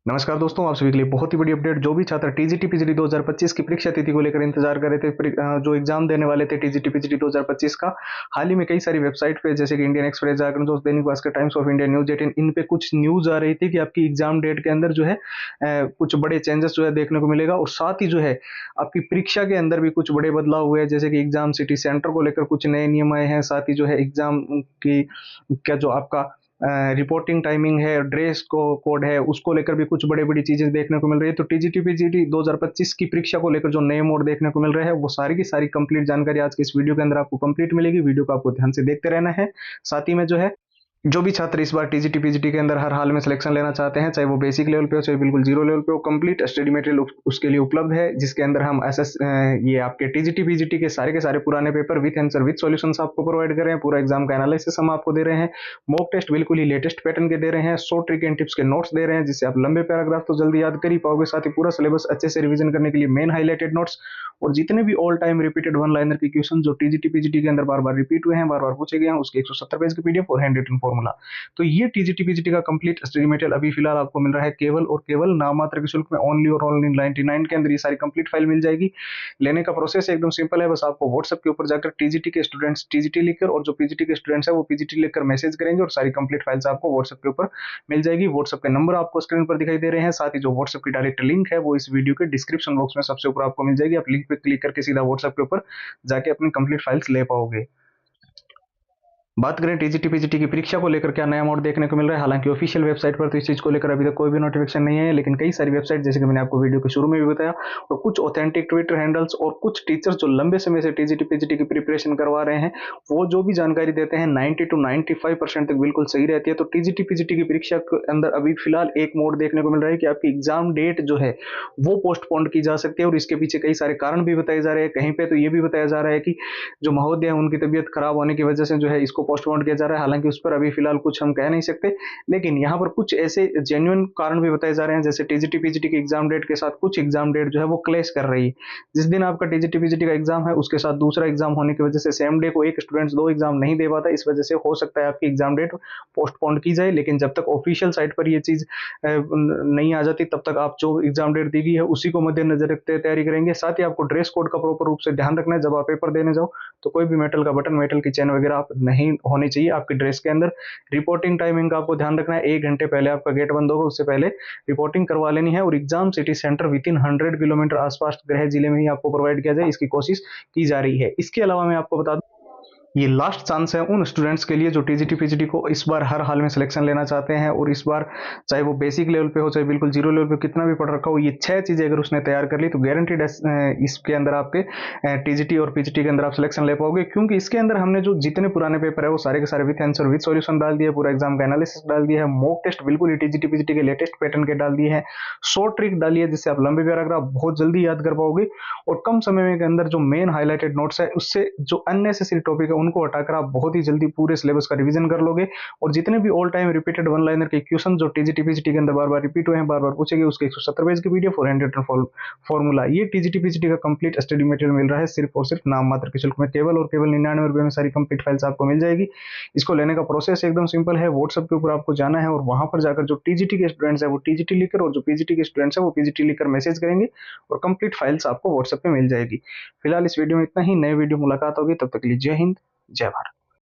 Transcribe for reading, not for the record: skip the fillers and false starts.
नमस्कार दोस्तों, आप सभी के लिए बहुत ही बड़ी अपडेट। जो भी छात्र टीजीटी पीजीटी 2025 की परीक्षा तिथि को लेकर इंतजार कर रहे थे, जो एग्जाम देने वाले थे टीजीटी पीजीटी 2025 का, हाल ही में कई सारी वेबसाइट पे जैसे कि इंडियन एक्सप्रेस, जागरण दोस्त, Dainik Bhaskar, times of India, news 18, इन पे कुछ न्यूज आ रही थी कि आपकी एग्जाम डेट के अंदर जो है कुछ बड़े चेंजेस जो है देखने को मिलेगा। और साथ ही जो है आपकी परीक्षा के अंदर भी कुछ बड़े बदलाव हुए हैं, जैसे कि एग्जाम सिटी सेंटर को लेकर कुछ नए नियम आए हैं। साथ ही जो है एग्जाम की क्या जो आपका रिपोर्टिंग टाइमिंग है, ड्रेस को कोड है, उसको लेकर भी कुछ बड़ी बड़ी चीजें देखने को मिल रही है। तो टीजीटी पीजीटी 2025 की परीक्षा को लेकर जो नए मोड देखने को मिल रहे हैं, वो सारी की सारी कंप्लीट जानकारी आज के इस वीडियो के अंदर आपको कंप्लीट मिलेगी। वीडियो को आपको ध्यान से देखते रहना है। साथ ही में जो है जो भी छात्र इस बार टीजीटी पीजीटी के अंदर हर हाल में सिलेक्शन लेना चाहते हैं, चाहे वो बेसिक लेवल पे हो चाहे बिल्कुल जीरो लेवल पे हो, कंप्लीट स्टडी मटेरियल उसके लिए उपलब्ध है, जिसके अंदर हम ये आपके टीजीटी पीजीटी के सारे पुराने paper with answer with solutions आपको प्रोवाइड कर रहे हैं। पूरा एग्जाम का एनालिसिस हम आपको दे रहे हैं। मॉक टेस्ट बिल्कुल ही लेटेस्ट पैटर्न के दे रहे हैं। शॉर्ट ट्रिक एंड टिप्स के नोट्स दे रहे हैं, जिससे आप लंबे पैराग्राफ तो जल्दी याद कर ही पाओगे। साथ ही पूरा सिलेबस अच्छे से रिवीजन करने के लिए मेन हाईलाइटेड नोट्स और जितने भी all time repeated one liner के क्वेश्चन जो टीजीटी पीजीटी के अंदर बार बार रिपीट हुए हैं, बार बार पूछे गए हैं, उसके 170 पेज की पीडीएफ और हैंड रिटन फॉर्मूला। तो ये टीजीटी पीजीटी का कंप्लीट स्टडी मटेरियल अभी फिलहाल आपको मिल रहा है केवल और केवल नाम मात्र के शुल्क में, ओनली और ओनली 99 के अंदर ये सारी कंप्लीट फाइल मिल जाएगी। लेने का प्रोसेस एकदम सिंपल है। बस आपको व्हाट्सएप के ऊपर जाकर टीजीटी के स्टूडेंट्स टीजीटी लिखकर और जो पीजीटी के स्टूडेंट्स है वो पीजीटी लिखकर मैसेज करेंगे और सारी कंप्लीट फाइल्स आपको व्हाट्सएप के ऊपर मिल जाएगी। व्हाट्सएप के नंबर आपको स्क्रीन पर दिखाई दे रहे हैं। साथ ही जो व्हाट्सएप की डायरेक्ट लिंक है वो इस वीडियो के डिस्क्रिप्शन बॉक्स में सबसे ऊपर आपको मिल जाएगी। आप लिंक पे क्लिक करके सीधा व्हाट्सएप के ऊपर जाके अपनी कंप्लीट फाइल्स ले पाओगे। बात करें टीजीटी पीजीटी की परीक्षा को लेकर क्या नया मोड देखने को मिल रहा है, हालांकि ऑफिशियल वेबसाइट पर तो इस चीज को लेकर अभी तक कोई भी नोटिफिकेशन नहीं है, लेकिन कई सारी वेबसाइट जैसे कि मैंने आपको वीडियो के शुरू में भी बताया, और कुछ ऑथेंटिक ट्विटर हैंडल्स और कुछ टीचर्स जो लंबे समय से टीजीटी पीजीटी की प्रिपरेशन करवा रहे हैं, वो जो भी जानकारी देते हैं 90 to 95% तक बिल्कुल सही रहती है। तो टीजीटी पीजीटी की परीक्षा के अंदर अभी फिलहाल एक मोड देखने को मिल रहा है कि आपकी एग्जाम डेट जो है वो पोस्टपोन की जा सकती है, और इसके पीछे कई सारे कारण भी बताए जा रहे हैं। कहीं पे तो ये भी बताया जा रहा है कि जो महोदय है उनकी तबीयत खराब होने की वजह से जो है इसको पोस्टपोन किया जा रहा है। हालांकि उस पर अभी फिलहाल कुछ हम कह नहीं सकते, लेकिन यहाँ पर कुछ ऐसे जेन्युइन कारण भी बताए जा रहे हैं, जैसे टीजीटी पीजीटी की एग्जाम डेट के साथ कुछ एग्जाम डेट जो है वो क्लैश कर रही है। जिस दिन आपका टीजीटी पीजीटी का एग्जाम है उसके साथ दूसरा एग्जाम होने की वजह से सेम डे को एक स्टूडेंट्स दो एग्जाम नहीं दे पाता। इस वजह से हो सकता है आपकी एग्जाम डेट पोस्टपोन की जाए, लेकिन जब तक ऑफिशियल साइट पर ये चीज नहीं आ जाती तब तक आप जो एग्जाम डेट दी गई है उसी को मद्देनजर रखते तैयारी करेंगे। साथ ही आपको ड्रेस कोड का प्रॉपर रूप से ध्यान रखना है। जब आप पेपर देने जाओ तो कोई भी मेटल का बटन, मेटल की चेन वगैरह आप नहीं होनी चाहिए आपकी ड्रेस के अंदर। रिपोर्टिंग टाइमिंग का आपको ध्यान रखना है। 1 घंटे पहले आपका गेट बंद होगा, उससे पहले रिपोर्टिंग करवा लेनी है। और exam city centre with in 100 kilometre आसपास गृह जिले में ही आपको प्रोवाइड किया जाए, इसकी कोशिश की जा रही है। इसके अलावा मैं आपको बता दूं, ये लास्ट चांस है उन स्टूडेंट्स के लिए जो टीजीटी पीजीटी को इस बार हर हाल में सिलेक्शन लेना चाहते हैं, और इस बार चाहे वो बेसिक लेवल पे हो चाहे बिल्कुल जीरो लेवल पे कितना भी पढ़ रखा हो, ये 6 चीजें अगर उसने तैयार कर ली तो गारंटीड इसके अंदर आपके टीजीटी और पीजीटी के अंदर आप सिलेक्शन ले पाओगे। क्योंकि इसके अंदर हमने जो जितने पुराने पेपर है वो सारे के सारे विथ आंसर विथ सॉल्यूशन डाल दिए, पूरा एग्जाम का एनालिसिस डाल दिया है, मॉक टेस्ट बिल्कुल ही टीजीटी पीजीटी के लेटेस्ट पैटर्न के डाल दिए हैं, शॉर्ट ट्रिक डाली है जिससे आप लंबे पैराग्राफ बहुत जल्दी याद कर पाओगे, और कम समय में के अंदर जो मेन हाईलाइटेड नोट्स है उससे जो अननेसेसरी टॉपिक है उनको हटाकर आप बहुत ही जल्दी पूरे सिलेबस का रिवीजन कर लोगे। और जितने भी all time repeated one liner के क्वेश्चन जो टीजीटी पीजीटी के अंदर बार बार रिपीट हुए हैं, बार बार पूछे गए, उसके 170 पेज की पीडीएफ और हैंड रिटन फॉर्मूला, ये टीजीटी पीजीटी का कंप्लीट स्टडी मटेरियल मिल रहा है सिर्फ और सिर्फ नाम मात्र के शुल्क में। केवल और केवल 99 रुपए में सारी कंप्लीट फाइल्स आपको मिल जाएगी। इसको लेने का प्रोसेस एकदम सिंपल है। व्हाट्सएप के ऊपर आपको जाना है और वहां पर जाकर जो टीजीटी के स्टूडेंट्स है वो टीजीटी लिखकर, और जो पीजीटी के स्टूडेंट्स है वो पीजीटी लिखकर मैसेज करेंगे और कंप्लीट फाइल्स आपको व्हाट्सएप पे मिल जाएगी। फिलहाल इस वीडियो में इतना ही। नए वीडियो मुलाकात होगी, तब तक के लिए जय हिंद, जय भारत।